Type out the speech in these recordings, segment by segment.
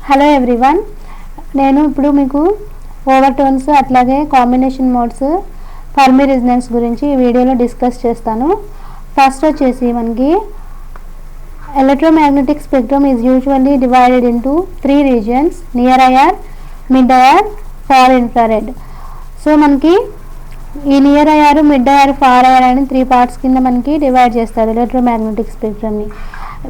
Hello everyone, నేను ఇప్పుడు మీకు ఓవర్టోన్స్ అట్లాగే కాంబినేషన్ మోడ్స్ ఫర్మి రెజొనెన్స్ గురించి ఈ వీడియోలో డిస్కస్ చేస్తాను. ఫస్ట్ వచ్చేసి మనకి electromagnetic spectrum is usually divided into 3 regions: near IR, mid IR, far infrared. So మనకి ఈ near IR, mid IR, far IR అని 3 పార్ట్స్ కింద మనకి డివైడ్ చేస్తారు ఎలక్ట్రోమాగ్నెటిక్ స్పెక్ట్రమ్ని.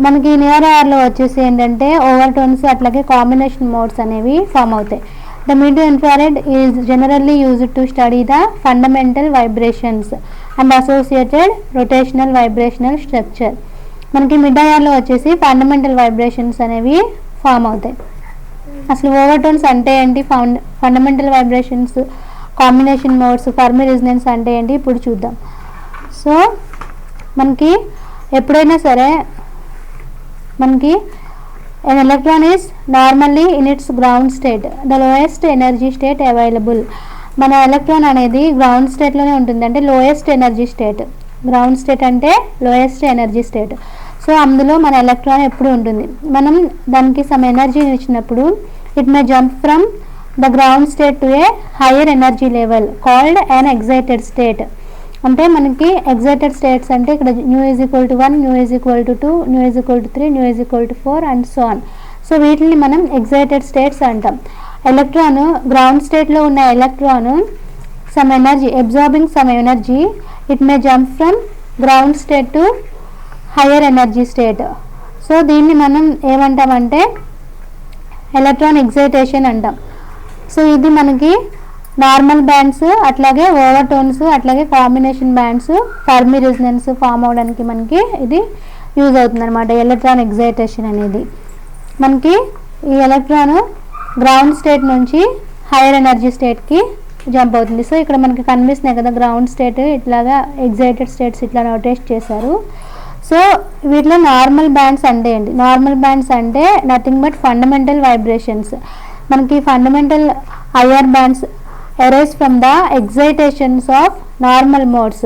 మనకి నియర్ ఐఆర్లో వచ్చేసి ఏంటంటే ఓవర్టోన్స్ అట్లాగే కాంబినేషన్ మోడ్స్ అనేవి ఫామ్ అవుతాయి. The mid infrared is generally used to study the fundamental vibrations and associated rotational vibrational structure. మనకి మిడ్ ఐఆర్లో వచ్చేసి ఫండమెంటల్ వైబ్రేషన్స్ అనేవి ఫామ్ అవుతాయి. అసలు ఓవర్టోన్స్ అంటే ఏంటి, fundamental vibrations, combination modes, Fermi resonance అంటే ఏంటి ఇప్పుడు చూద్దాం. సో మనకి ఎప్పుడైనా సరే మనకి an electron is normally in its ground state, the lowest energy state available. మన ఎలక్ట్రాన్ అనేది గ్రౌండ్ స్టేట్లోనే ఉంటుంది, అంటే lowest energy state. Ground state అంటే లోయెస్ట్ ఎనర్జీ స్టేట్. సో అందులో మన ఎలక్ట్రాన్ ఎప్పుడు ఉంటుంది. మనం దానికి సమ్ ఎనర్జీని ఇచ్చినప్పుడు it may jump from the ground state to A higher energy level called an excited state. అంటే మనకి ఎగ్జైటెడ్ స్టేట్స్ అంటే ఇక్కడ new is equal to 1, new is equal to 2, new is equal to 3, new is equal to 4 and so on. So వీటిని మనం excited states అంటాం. Electron ground స్టేట్లో ఉన్న electron some energy absorbing some energy, it may jump from ground state to higher energy state. So దీన్ని మనం ఏమంటామంటే electron excitation అంటాం. So ఇది మనకి నార్మల్ బ్యాండ్స్ అట్లాగే ఓవర్టోన్స్ అట్లాగే కాంబినేషన్ బ్యాండ్స్ ఫర్మి రెజొనెన్స్ ఫామ్ అవడానికి మనకి ఇది యూజ్ అవుతుంది అనమాట. ఎలక్ట్రాన్ ఎగ్జైటేషన్ అనేది మనకి ఈ ఎలక్ట్రాన్ గ్రౌండ్ స్టేట్ నుంచి హైయర్ ఎనర్జీ స్టేట్కి జంప్ అవుతుంది. సో ఇక్కడ మనకి కనిపిస్తున్నాయి కదా గ్రౌండ్ స్టేట్, ఇట్లాగా ఎగ్జైటెడ్ స్టేట్స్ ఇట్లా నోటేట్ చేశారు. సో వీటిలో నార్మల్ బ్యాండ్స్ అంటే ఏంటి? నార్మల్ బ్యాండ్స్ అంటే నథింగ్ బట్ ఫండమెంటల్ వైబ్రేషన్స్. మనకి fundamental IR bands arise from the excitations of normal modes,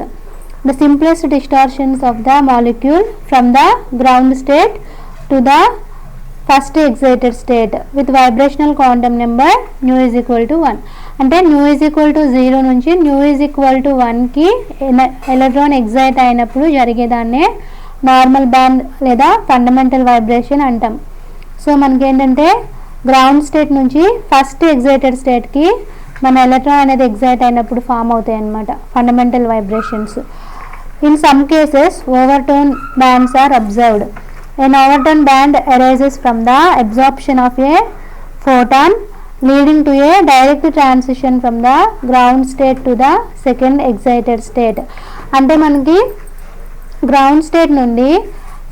the simplest distortions of the molecule from the ground state to the first excited state with vibrational quantum number nu is equal to 1. అంటే nu is equal to 0 నుంచి nu is equal to 1కి electron excite అయినప్పుడు జరిగేదాన్నే normal band లేదా fundamental vibration అంటాం. So మనకేంటంటే ground state నుంచి first excited స్టేట్కి మన ఎలక్ట్రాన్ అనేది ఎగ్జైట్ అయినప్పుడు ఫామ్ అవుతాయి అన్నమాట fundamental vibrations. In some cases overtone bands are observed. An overtone band arises from the absorption of a photon leading to a direct transition from the ground state to the second excited state. అంటే మనకి ground state నుండి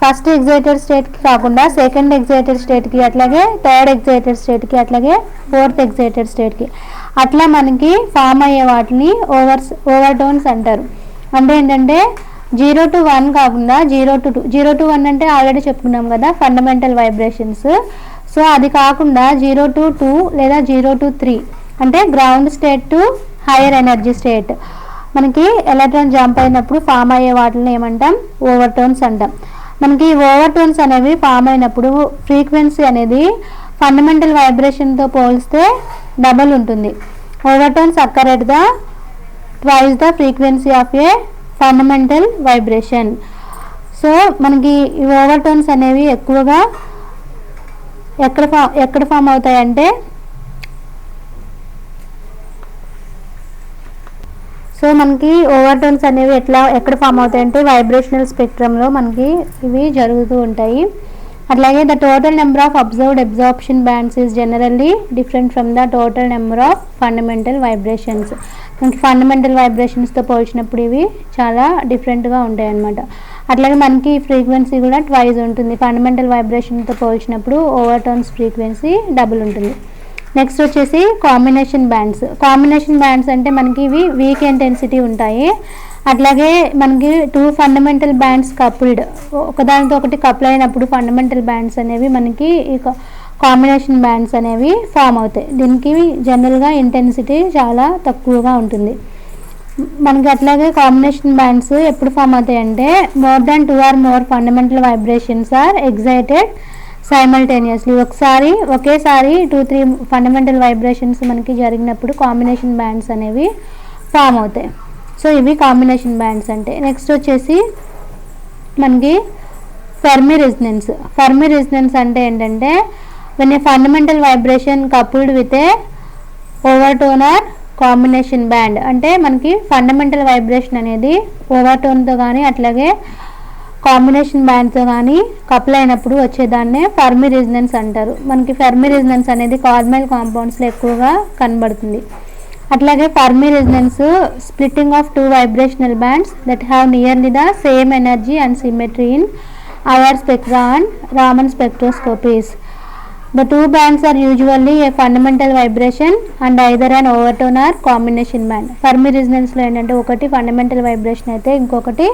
first excited స్టేట్కి కాకుండా second excited స్టేట్కి, అట్లాగే third excited స్టేట్కి, అట్లాగే fourth excited స్టేట్కి అట్లా మనకి ఫామ్ అయ్యే వాటిని ఓవర్టోన్స్ అంటారు. అంటే ఏంటంటే 0 to 1 కాకుండా 0 to 2. 0 to 1 అంటే ఆల్రెడీ చెప్పుకున్నాం కదా ఫండమెంటల్ వైబ్రేషన్స్. సో అది కాకుండా 0 to 2 లేదా 0 to 3 అంటే ground state to hire energy state. మనకి ఎలక్ట్రాన్ జంప్ అయినప్పుడు ఫామ్ అయ్యే వాటిని ఏమంటాం? ఓవర్టోన్స్ అంటాం. మనకి ఓవర్టోన్స్ అనేవి ఫామ్ అయినప్పుడు ఫ్రీక్వెన్సీ అనేది ఫండమెంటల్ వైబ్రేషన్తో పోలిస్తే డబల్ ఉంటుంది. Overtones occur at the twice the frequency of a fundamental vibration. So మనకి ఈ ఓవర్టోన్స్ అనేవి ఎక్కువగా ఎక్కడ ఫామ్ అవుతాయంటే, సో మనకి ఓవర్టోన్స్ అనేవి ఎక్కడ ఫామ్ అవుతాయంటే వైబ్రేషనల్ స్పెక్ట్రమ్లో మనకి ఇవి జరుగుతూ ఉంటాయి. అట్లాగే the total number of observed absorption bands is generally different from the total number of fundamental vibrations. మనకి ఫండమెంటల్ వైబ్రేషన్స్తో పోల్చినప్పుడు ఇవి చాలా డిఫరెంట్గా ఉంటాయి అన్నమాట. అట్లాగే మనకి ఫ్రీక్వెన్సీ కూడా ట్వైస్ ఉంటుంది. ఫండమెంటల్ వైబ్రేషన్తో పోల్చినప్పుడు ఓవర్టోన్స్ ఫ్రీక్వెన్సీ డబుల్ ఉంటుంది. నెక్స్ట్ వచ్చేసి కాంబినేషన్ బ్యాండ్స్. కాంబినేషన్ బ్యాండ్స్ అంటే మనకి ఇవి వీక్ ఇంటెన్సిటీ ఉంటాయి. అట్లాగే మనకి 2 ఫండమెంటల్ బ్యాండ్స్ కపుల్డ్, ఒకదానితో ఒకటి కపుల్ అయినప్పుడు ఫండమెంటల్ బ్యాండ్స్ అనేవి మనకి ఈ కాంబినేషన్ బ్యాండ్స్ అనేవి ఫామ్ అవుతాయి. దీనికి జనరల్గా ఇంటెన్సిటీ చాలా తక్కువగా ఉంటుంది మనకి. అట్లాగే కాంబినేషన్ బ్యాండ్స్ ఎప్పుడు ఫామ్ అవుతాయి అంటే more than 2 or more fundamental vibrations are excited simultaneously ఒకేసారి 2-3 ఫండమెంటల్ వైబ్రేషన్స్ మనకి జరిగినప్పుడు కాంబినేషన్ బ్యాండ్స్ అనేవి ఫామ్ అవుతాయి. సో ఇవి కాంబినేషన్ బ్యాండ్స్ అంటే. నెక్స్ట్ వచ్చేసి మనకి ఫెర్మి రెజొనెన్స్ అంటే ఏంటంటే when a fundamental vibration coupled with a overtone or combination band, అంటే మనకి ఫండమెంటల్ వైబ్రేషన్ అనేది ఓవర్టోన్తో కానీ అట్లాగే కాంబినేషన్ బ్యాండ్తో కానీ కపుల్ అయినప్పుడు వచ్చేదాన్నే ఫెర్మి రెజొనెన్స్ అంటారు. మనకి ఫెర్మి రెజొనెన్స్ అనేది కార్బమైల్ కాంపౌండ్స్లో ఎక్కువగా కనబడుతుంది. అట్లాగే Fermi resonance splitting of 2 vibrational bands that have nearly the same energy and symmetry in IR spectra and Raman spectroscopies. The 2 bands are usually a fundamental vibration and either an overtone or combination band. Fermi రెజొనెన్స్లో ఏంటంటే ఒకటి fundamental vibration అయితే ఇంకొకటి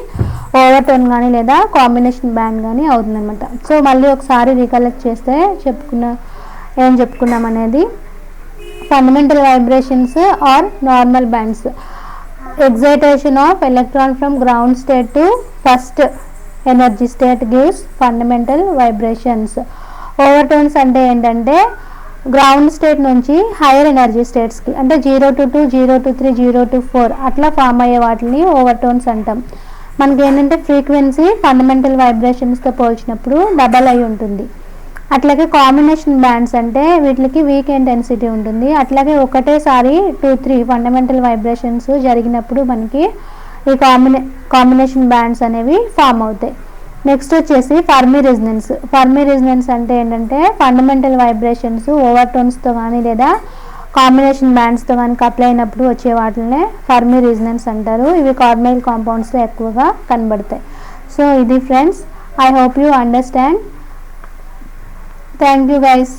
overtone కానీ లేదా combination band కానీ అవుతుందన్నమాట. So మళ్ళీ ఒకసారి రీకలెక్ట్ చేస్తే ఏం చెప్పుకున్నాం అనేది, fundamental vibrations are normal bands. Excitation of electron from ground state to first energy state gives fundamental vibrations. Overtones అంటే ఏంటంటే గ్రౌండ్ స్టేట్ నుంచి హైయర్ ఎనర్జీ స్టేట్స్కి అంటే 0 to 2, 0 to 3, 0 to 4 అట్లా ఫామ్ అయ్యే వాటిని ఓవర్టోన్స్ అంటాం. మనకి ఏంటంటే ఫ్రీక్వెన్సీ ఫండమెంటల్ వైబ్రేషన్స్తో పోల్చినప్పుడు డబల్ అయి ఉంటుంది. అట్లాగే కాంబినేషన్ బ్యాండ్స్ అంటే వీటికి వీక్ ఇంటెన్సిటీ ఉంటుంది. అట్లాగే ఒకటేసారి 2-3 ఫండమెంటల్ వైబ్రేషన్స్ జరిగినప్పుడు మనకి ఈ కాంబినేషన్ బ్యాండ్స్ అనేవి ఫామ్ అవుతాయి. నెక్స్ట్ వచ్చేసి ఫెర్మి రెజొనెన్స్ అంటే ఏంటంటే ఫండమెంటల్ వైబ్రేషన్స్ ఓవర్టోన్స్తో కానీ లేదా కాంబినేషన్ బ్యాండ్స్తో కానీ కపుల్ అయినప్పుడు వచ్చే వాటినే ఫెర్మి రెజొనెన్స్ అంటారు. ఇవి కార్బమైల్ కాంపౌండ్స్లో ఎక్కువగా కనబడతాయి. సో ఇది friends, I hope you understand. Thank you guys.